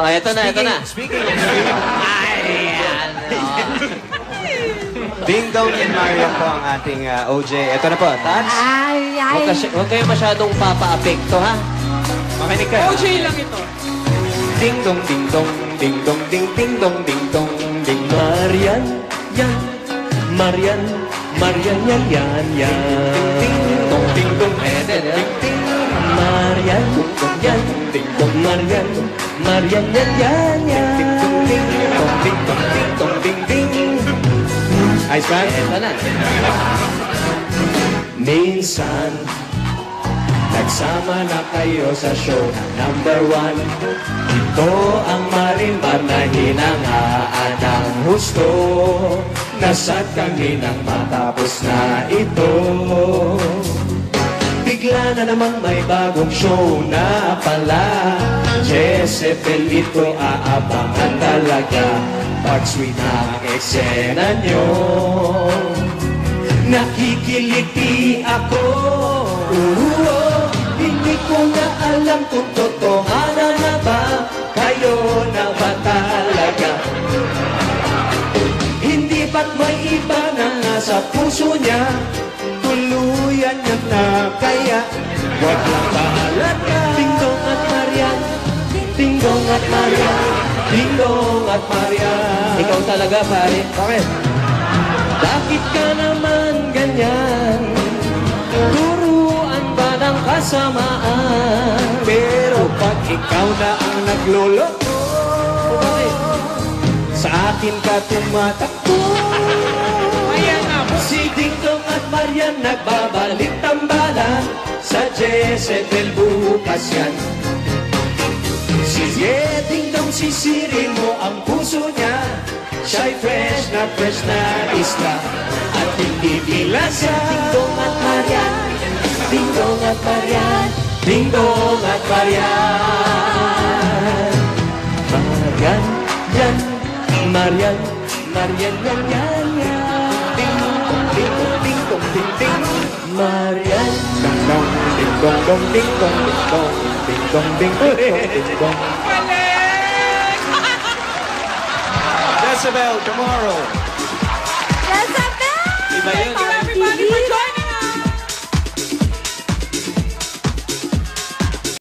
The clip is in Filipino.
Oh, eto na, eto na. Speaking of Marian. Ding Dong and Marian po ang ating OJ. Ito na po, Tats. Huwag kayo masyadong papa-apekto, ha? Makinig kayo. OJ lang ito. Ding dong, ding dong, ding dong, ding ding dong, ding dong, ding dong. Marian, yan. Marian, Marian, yan, yan, yan. Ding dong, ding dong, Ayan, ding ding. Marian, yan. Ding dong, Marian, Marian, yan, yan, yan. ding dong, ding dong, ding dong, ding dong, ding ding. Ice man? Eto na. Minsan, nagsama na kayo sa show na #1. Ito ang marimar na hinangaan ng husto. Nasad kami nang matapos na ito. Bigla na namang may bagong show na pala. Jezebel, ito aabangan talaga. Pag sweet na ang eksena nyo, nakikiliti ako. Hindi ko na alam kung totohanan na ba kayo na ba talaga. Hindi ba't may iba na nasa puso niya, tuluyan niya na kaya wag lang paalala. Dingdong at Marian, Dingdong at Marian, Dingdong at Marian. Ikaw talaga, pare. Bakit? Bakit ka naman ganyan? Turuan ba ng kasamaan? Pero pag ikaw na ang nagloloko, sa akin ka tumatakbo. Ayan na. Si Dingdong at Marian nagbabalik tambalan. Sa Jezebel bukas yan. Sige Dingdong, sisirin mo ang puso niya. Siya'y fresh na isla at hindi bilasa. Dingdong at Marian, Dingdong at Marian, Dingdong at Marian. Marian, yan, Marian, Marian, yan, yan, yan. Ding dong, ding dong, ding dong, ding ding. Marian. Ding dong, ding dong, dong, ding dong, ding dong, ding dong, ding dong, ding dong. Jezebel, tomorrow. Iba yun,